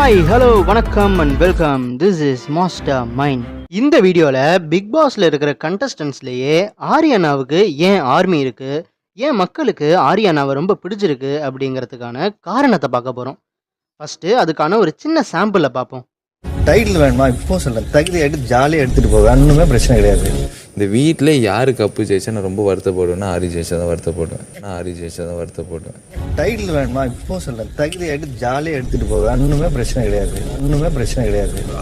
Hi hello வணக்கம் and welcome. This is master mind. இந்த வீடியோவில் பிக் பாஸ்ல இருக்கிற கண்டஸ்டன்ஸ்லேயே ஆரியானாவுக்கு ஏன் ஆர்மி இருக்கு, ஏன் மக்களுக்கு ஆரியானாவை ரொம்ப பிடிச்சிருக்கு அப்படிங்கிறதுக்கான காரணத்தை பார்க்க போகிறோம். ஃபர்ஸ்ட் அதுக்கான ஒரு சின்ன சாம்பிளை பார்ப்போம். டைட்டில் வேணுமா இப்போ சொல்கிறேன், தகுதி எடுத்து ஜாலியாக எடுத்துகிட்டு போவேன், ஒன்றுமே பிரச்சனை கிடையாது. இந்த வீட்டில் யாரு கப்பு ஜெயிச்சா நான் ரொம்ப வருத்தப்படுவேன்னா ஆரி ஜெயிச்சா தான் வருத்தப்படுவேன். டைட்டில் வேணுமா இப்போ சொல்கிறேன், தகுதி எடுத்து ஜாலியாக எடுத்துகிட்டு போவேன், ஒன்றுமே பிரச்சனை கிடையாது.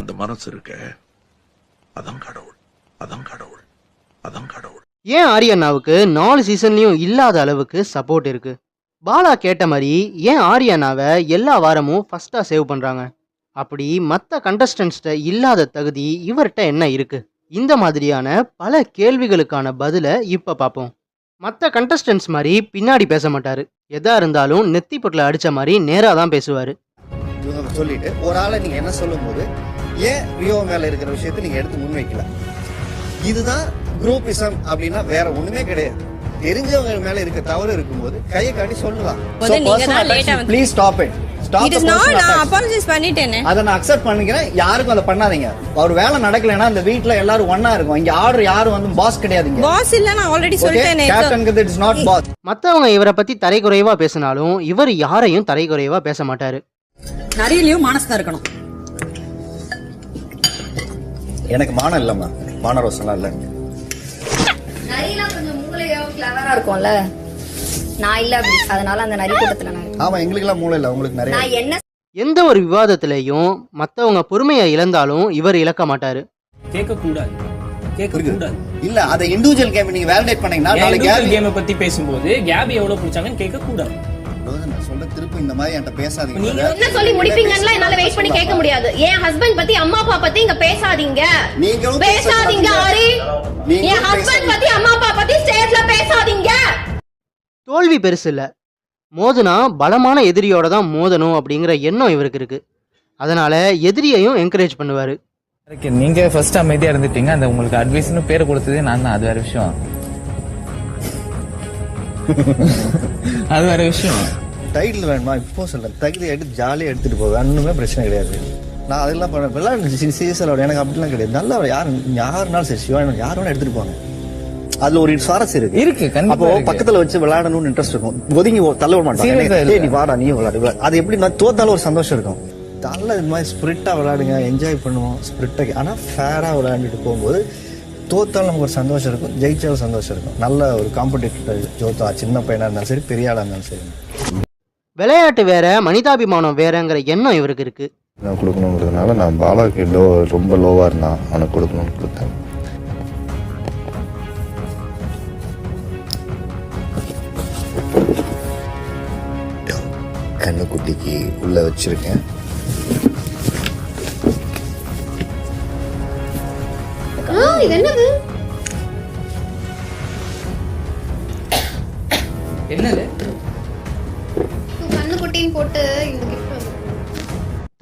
அந்த மனசு இருக்க, அதான் கடவுள். ஏன் ஆரியானாவுக்கு 4 சீசன்லயும் இல்லாத அளவுக்கு சப்போர்ட் இருக்கு? பாலா கேட்ட மாதிரி ஏன் ஆரியானாவை எல்லா வாரமும் ஃபர்ஸ்டா சேவ் பண்றாங்க? அப்படி மற்ற கண்டஸ்டன்ஸ்ட இல்லாத தகுதி இவர்கிட்ட என்ன இருக்கு? இந்த மாதிரியான பல கேள்விகளுக்கான பதிலை இப்ப பார்ப்போம். மற்ற கண்டஸ்டன்ஸ் மாதிரி பின்னாடி பேச மாட்டாரு. எதா இருந்தாலும் நெத்தி பொட்டில் அடிச்ச மாதிரி நேரா தான் பேசுவாரு. இவங்க சொல்லிட்டு ஒரு ஆளை நீங்க என்ன சொல்லும் போது ஏன் ரியோ மேல இருக்கிற விஷயத்தை நீங்க எடுத்து முன்வைக்கல? இதுதான் குரூப்பிசம் அப்படின்னா வேற ஒண்ணுமே கிடையாது. தெரிஞ்சவங்க மேல இருக்க தவறு இருக்கும்போது கையை காட்டி சொல்லலாம். Please stop it. அதை நான் அக்செப்ட் பண்ணிக்கிறேன். யாருக்கும் அதை பண்ணாதீங்க. ஒரு வேலை நடக்கலைன்னா இந்த வீட்ல எல்லாரும் ஒண்ணா இருக்கும். இங்க ஆர்டர் யாரும் வந்து பாஸ் கிடையாதுங்க. பாஸ் இல்ல, நான் ஆல்ரெடி சொல்லிட்டேனே. கேப்டன்ங்கிறது இட்ஸ் நாட் பாஸ். மத்தவங்க இவரை பத்தி தரைக்குறைவா பேசினாலும் இவர் யாரையும் தரைக்குறைவா பேச மாட்டாரு. நிறையலயும் மானஸ்தா இருக்கணும். எனக்கு மானம் இல்லம்மா, மானரோசம்லாம் இல்ல. நரிலாம் கொஞ்சம் மூளையோ கிளவரா இருக்கும்ல, நான் இல்ல அப்படி. அதனால அந்த நரி கூட்டத்துல நான். ஆமா, எங்களுக்கு எல்லாம் மூளை இல்ல, உங்களுக்கு நிறைய. நான் என்ன எந்த ஒரு விவாதத்திலையும் மத்தவங்க பொறுமையை இழந்தாலும் இவர் இழக்க மாட்டாரு. கேட்க கூடாது. இல்ல, அதை இண்டிவிஜுவல் கேம் நீங்க வேலிடேட் பண்ணீங்கன்னா நாளைக்கு கேம் பத்தி பேசும்போது கேபி எவ்வளவு பிடிச்சாங்கன்னு கேட்க கூடாது. நான் சொல்ல திருப்பி இந்த மாதிரி என்கிட்ட பேசாதீங்க. நீங்க என்ன சொல்லி முடிப்பீங்கன்னு என்னால வெயிட் பண்ணி கேட்க முடியாது. என் ஹஸ்பண்ட் பத்தி அம்மா அப்பா பத்தி இங்க பேசாதீங்க. ஆரி. என் ஹஸ்பண்ட் பத்தி அம்மா அப்பா பத்தி ஸ்டேஜ்ல பேசாதீங்க. தோல்வி பெருசு இல்ல, மோதுனா பலமான எதிரியோட தான் மோதணும் அப்படிங்கிற எண்ணம் இவருக்கு இருக்கு. அதனால எதிரியையும் என்கரேஜ் பண்ணுவாரு. நீங்க ஃபர்ஸ்ட் அமைதியா இருந்துட்டீங்க, அந்த உங்களுக்கு அட்வைஸ்னு பேர் கொடுத்ததே நான் தான். அது வேற விஷயம். டைட்டில் வேணுமா இப்போ சொல்றேன், தகுதி எடுத்து ஜாலியா எடுத்துட்டு போவேன், ஒன்றுமே பிரச்சனை கிடையாது. நான் அதெல்லாம் பண்ண விளையாடு சீரியஸாக எனக்கு அப்படிலாம் கிடையாது. நல்லா யாருனாலும் சரி, சிவா யார் வேணா எடுத்துட்டு போங்க. அதுல ஒரு சுவாரஸ்யம் இருக்கு. அப்போ பக்கத்துல வச்சு விளையாடணும்னு இன்ட்ரெஸ்ட் இருக்கும். ஒதுங்கி தள்ள விட மாட்டாங்க. நீ வாடா, நீ விளையாடு. அது எப்படி நான் தோத்தாலும் ஒரு சந்தோஷம் இருக்கும். நல்ல இது மாதிரி ஸ்பிரிட்டா விளையாடுங்க, என்ஜாய் பண்ணுவோம் ஸ்பிரிட்டா. ஆனா ஃபேரா விளையாண்டுட்டு போகும்போது தோத்தாலும் நமக்கு ஒரு சந்தோஷம் இருக்கும், ஜெயிச்சாலும் சந்தோஷம் இருக்கும். நல்ல ஒரு காம்படிட்டிவ் ஜோத்தா, சின்ன பையனா இருந்தாலும் சரி, பெரிய ஆளா இருந்தாலும் சரி. விளையாட்டு வேற, மனிதாபிமானம் வேறங்கிற எண்ணம் இவருக்கு இருக்கு. நான் கொடுக்கணுங்கிறதுனால நான் பாலாக்கு ரொம்ப லோவா இருந்தான், அவனுக்கு கொடுக்கணும்னு கொடுத்தேன். கண்ணுக்குட்டிக்கு உள்ள வச்சிருக்கேன். இது என்னது? என்னது? கண்ணுக்குட்டின்னு போட்டு இந்த கிஃப்ட்.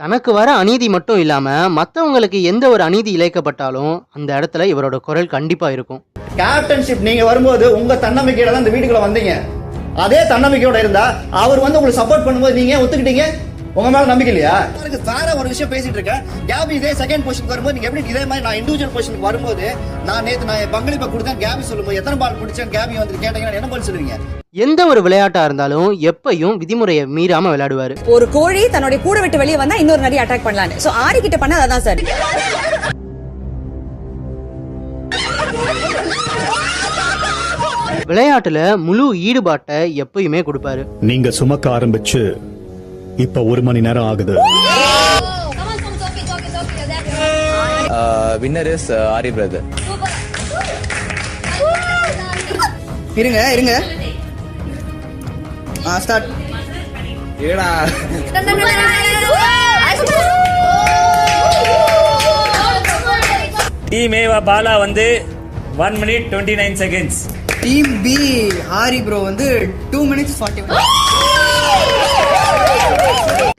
தனக்கு வர அநீதி மட்டும் இல்லாம மத்தவங்களுக்கு எந்த ஒரு அநீதி இழைக்கப்பட்டாலும் அந்த இடத்துல இவரோட குரல் கண்டிப்பா இருக்கும். கேப்டன்ஷிப் நீங்க வரும்போது உங்க தன்னம்பிக்கையோட தான் இந்த வீட்டுக்குள்ள வந்தீங்க. அதே தன்னம்பிக்கையோட இருந்தா அவர் வந்து உங்களுக்கு சப்போர்ட் பண்ணும்போது நீங்க ஒத்துக்கிட்டீங்க. உங்க மேல நம்பிக்கை இல்லையா? வேற ஒரு விஷயம் பேசிட்டு இருக்கேன். கேபி இதே செகண்ட் பொசிஷனுக்கு வரும்போது நீங்க எப்படி இதே மாதிரி நான் இண்டிவிஜுவல் பொசிஷனுக்கு வரும்போது நான் பங்களிப்பை கொடுத்தேன். கேபி சொல்லும்போது எத்தனை பால் முடிச்சேன் கேபி வந்து கேட்டீங்கன்னா என்ன பதில் சொல்லுவீங்க? எந்த ஒரு விளையாட்டா இருந்தாலும் எப்பையும் விதிமுறையை மீறாம விளையாடுவாரு. ஒரு கோழி தன்னுடைய கூட விட்டு வெளியே வந்தா இன்னொரு நரி அட்டாக் பண்ணலாம். சோ ஆரி கிட்ட பண்ண அதான் சார். விளையாட்டுல முழு ஈடுபாட்டை எப்பயுமே கொடுப்பாரு. நீங்க சுமக்க ஆரம்பிச்சு இப்ப 1 மணி நேரம் ஆகுது. Winner is aari brother. இருங்க ஸ்டார்ட். ஏடா டீம் ஏ பாலா வந்து 1 minute 29 seconds. டீம் பி ஆரி ப்ரோ வந்து 2 minutes 41.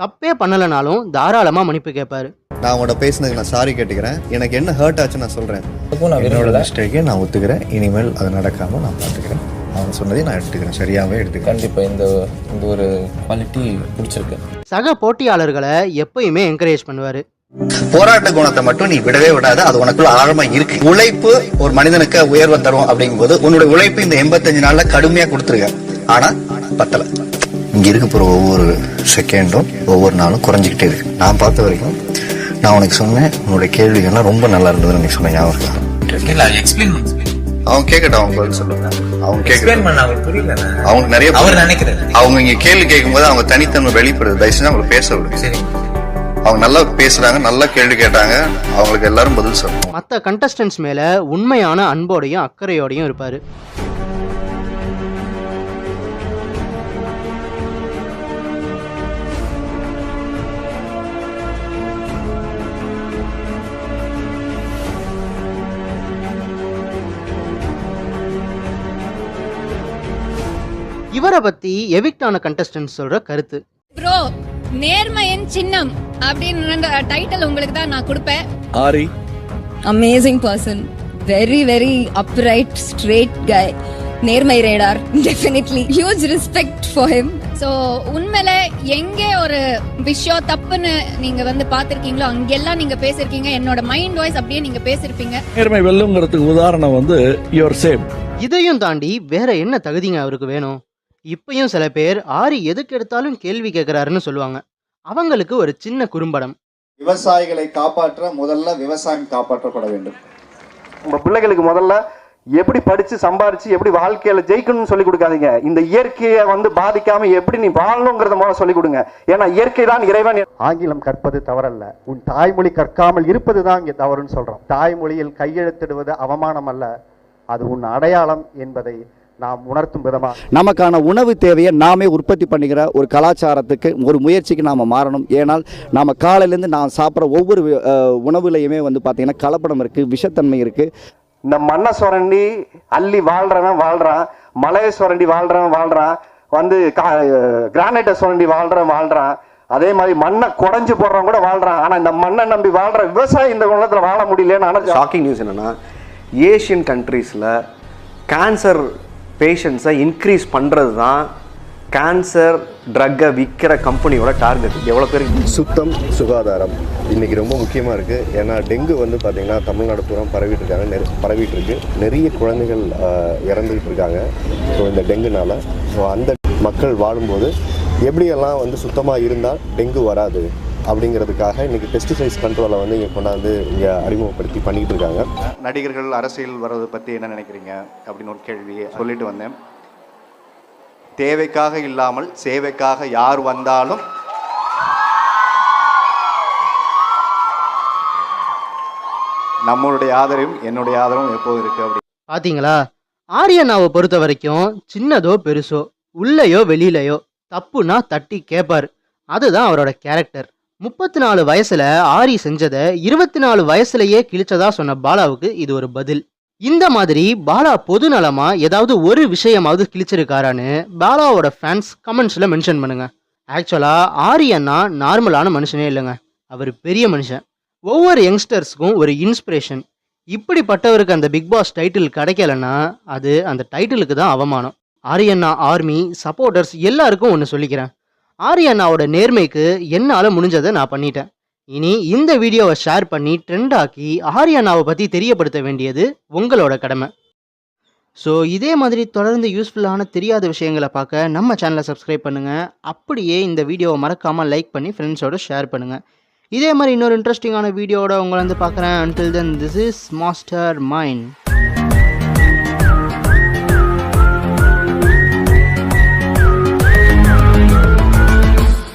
தப்பே பண்ணலனாலும் தாராளமா மன்னிப்பு கேட்பாரு. நான் உங்களோட பேசினதுக்கு நான் சாரி கேட்டுக்கிறேன். எனக்கு என்ன ஹர்ட் ஆச்சு நான் சொல்றேன். என்னோட மிஸ்டேக்கை நான் ஒத்துக்கிறேன். இனிமேல் அது நடக்காம நான் பார்த்துக்கிறேன். அவங்க சொன்னதையும் நான் எடுத்துக்கிறேன், சரியாகவே எடுத்துக்கிறேன். கண்டிப்பாக இந்த இந்த ஒரு குவாலிட்டி பிடிச்சிருக்கு. சக போட்டியாளர்களை எப்பயுமே என்கரேஜ் பண்ணுவார். போராட்ட குணத்தை மட்டும் நீ விடவே விடாத, அது உனக்குள்ள ஆழமா இருக்கு. உழைப்பு ஒரு மனிதனுக்கு உயர்வை தரும் அப்படிங்கும்போது உன்னுடைய உழைப்பு இந்த 85 நாள்ல கடுமையா கொடுத்துருக்க, ஆனா பத்தல. இங்க இருக்க போற ஒவ்வொரு செகண்டும் ஒவ்வொரு நாளும் குறைஞ்சிக்கிட்டே இருக்கு. நான் பார்த்த வரைக்கும் நான் உனக்கு சொன்னேன், உன்னுடைய கேள்விகள்லாம் ரொம்ப நல்லா இருந்ததுன்னு நீ சொன்ன ஞாபகம். அவங்க கேட்கட்டும், அவங்க பதில் சொல்லுங்க. அவங்க கேட்கட்டும், அவங்க நிறைய அவங்க இங்க கேள்வி கேட்கும்போது அவங்க தனித்தன்மை வெளிப்படுது. தயவுசெய்து அவங்களுக்கு பேச விடுங்க. அவங்க நல்லா பேசுறாங்க, நல்லா கேள்வி கேட்டாங்க, அவங்களுக்கு எல்லாரும் பதில் சொல்லணும். மற்ற கண்டஸ்டன்ஸ் மேல உண்மையான அன்போடையும் அக்கறையோடையும் இருப்பாரு. இவரை பத்தி எவிக்ட் ஆன கண்டஸ்டன்ஸ் சொல்ற கருத்து. ப்ரோ, நேர்மையின் சின்னம் அப்படின்னு டைட்டில் உங்களுக்கு தான் நான் கொடுப்பேன். Aari amazing person, very very upright straight guy, நேர்மை radar, definitely huge respect for him. So உண்மையில எங்கே ஒரு விஷயம் தப்புன்னு நீங்க வந்து பாத்திருக்கீங்களோ அங்கெல்லாம் நீங்க பேசிருக்கீங்க. என்னோட மைண்ட் வாய்ஸ் அப்படியே நீங்க பேசிருப்பீங்க. நேர்மை வெல்லுங்கிறதுக்கு உதாரணம் வந்து யுவர் சேம். இதையும் தாண்டி வேற என்ன தகுதிங்க அவருக்கு வேணும்? இப்பயும் சில பேர் ஆரி எதுக்கு எடுத்தாலும் கேள்வி கேட்கிறாருன்னு சொல்லுவாங்க. அவங்களுக்கு ஒரு சின்ன குறும்படம். விவசாயிகளை காப்பாற்ற முதல்ல விவசாயம் காப்பாற்றப்பட வேண்டும். உங்க பிள்ளைகளுக்கு முதல்ல எப்படி படிச்சு சம்பாரிச்சு எப்படி வாழ்க்கையில ஜெயிக்கணும்னு சொல்லி கொடுக்காதீங்க. இந்த இயற்கையை வந்து பாதிக்காம எப்படி நீ வாழணுங்கிறத முதல்ல சொல்லி கொடுங்க. ஏன்னா இயற்கை தான் இறைவன். ஆங்கிலம் கற்பது தவறல்ல, உன் தாய்மொழி கற்காமல் இருப்பதுதான் இங்க தவறுன்னு சொல்றோம். தாய்மொழியில் கையெழுத்திடுவது அவமானம் அல்ல, அது உன் அடையாளம் என்பதை நாம் உணர்த்தும் விதமா நமக்கான உணவு தேவையை நாமே உற்பத்தி பண்ணிக்கிற ஒரு கலாச்சாரத்துக்கு ஒரு முயற்சிக்கு நாம் மாறணும். ஏனால் நாம் காலையிலேருந்து நான் சாப்பிட்ற ஒவ்வொரு உணவுலையுமே வந்து பார்த்தீங்கன்னா கலப்படம் இருக்குது, விஷத்தன்மை இருக்குது. இந்த மண்ணை சுரண்டி அள்ளி வாழ்கிறவன் வாழ்கிறான், மலையை சுரண்டி வாழ்கிறவன் வாழ்கிறான், வந்து கிரானைட்டை சுரண்டி வாழ்கிறான். அதே மாதிரி மண்ணை குடைஞ்சு போடுறவன் கூட வாழ்கிறான். ஆனால் இந்த மண்ணை நம்பி வாழ்கிற விவசாயி இந்த உலகத்தில் வாழ முடியலன்னு. ஆனால் ஷாக்கிங் நியூஸ் என்னென்னா, ஏஷியன் கண்ட்ரீஸில் கேன்சர் பேஷண்ட்ஸை இன்க்ரீஸ் பண்ணுறது தான் கேன்சர் ட்ரக்கை விற்கிற கம்பெனியோட டார்கெட். எவ்வளோ பேருக்கு சுத்தம் சுகாதாரம் இன்றைக்கி ரொம்ப முக்கியமாக இருக்குது. ஏன்னா டெங்கு வந்து பார்த்திங்கன்னா தமிழ்நாடு பூரா பரவிட்டு இருக்கு. நிறைய குழந்தைகள் இறந்துக்கிட்டு இருக்காங்க ஸோ இந்த டெங்குனால. ஸோ அந்த மக்கள் வாழும்போது எப்படியெல்லாம் வந்து சுத்தமாக இருந்தால் டெங்கு வராது அப்படிங்கிறதுக்காக இன்றைக்கி பெஸ்டிசைட்ஸ் கண்ட்ரோலை வந்து இங்கே கொண்டாந்து இங்கே அறிமுகப்படுத்தி பண்ணிக்கிட்டு இருக்காங்க. நடிகர்கள் அரசியல் வர்றதை பற்றி என்ன நினைக்கிறீங்க அப்படின்னு ஒரு கேள்வியை சொல்லிட்டு வந்தேன். தேவைக்காக இல்லாமல் சேவைக்காக யார் வந்தாலும் நம்மளுடைய ஆதரவும் என்னுடைய ஆதரவும் எப்போது இருக்கு. அப்படி பாத்தீங்களா, ஆரியண்ணாவை பொறுத்த வரைக்கும் சின்னதோ பெருசோ உள்ளேயோ வெளியிலையோ தப்புனா தட்டி கேட்பாரு. அதுதான் அவரோட கேரக்டர். 34 வயசுல ஆரி செஞ்சதை 24 வயசுலயே கிழிச்சதா சொன்ன பாலாவுக்கு இது ஒரு பதில். இந்த மாதிரி பாலா பொது நலமா ஏதாவது ஒரு விஷயமாவது கிழிச்சிருக்காரான்னு பாலாவோட ஃபேன்ஸ் கமெண்ட்ஸ்ல மென்ஷன் பண்ணுங்க. ஆக்சுவலா ஆரி அண்ணா நார்மலான மனுஷனே இல்லைங்க, அவர் பெரிய மனுஷன். ஒவ்வொரு யங்ஸ்டர்ஸ்க்கும் ஒரு இன்ஸ்பிரேஷன். இப்படிப்பட்டவருக்கு அந்த பிக் பாஸ் டைட்டில் கிடைக்கலன்னா அது அந்த டைட்டிலுக்கு தான் அவமானம். ஆரியண்ணா ஆர்மி சப்போர்ட்டர்ஸ் எல்லாருக்கும் ஒன்று சொல்லிக்கிறேன், ஆரியண்ணாவோட நேர்மைக்கு என்னால் முடிஞ்சதை நான் பண்ணிட்டேன். இனி இந்த வீடியோவை ஷேர் பண்ணி ட்ரெண்ட் ஆக்கி ஆரியண்ணாவை பற்றி தெரியப்படுத்த வேண்டியது உங்களோட கடமை. ஸோ இதே மாதிரி தொடர்ந்து யூஸ்ஃபுல்லான தெரியாத விஷயங்களை பார்க்க நம்ம சேனலை சப்ஸ்கிரைப் பண்ணுங்கள். அப்படியே இந்த வீடியோவை மறக்காமல் லைக் பண்ணி ஃப்ரெண்ட்ஸோட ஷேர் பண்ணுங்கள். இதே மாதிரி இன்னொரு இன்ட்ரெஸ்டிங்கான வீடியோவோட உங்களை வந்து பார்க்குறேன். until then this is Master Mind.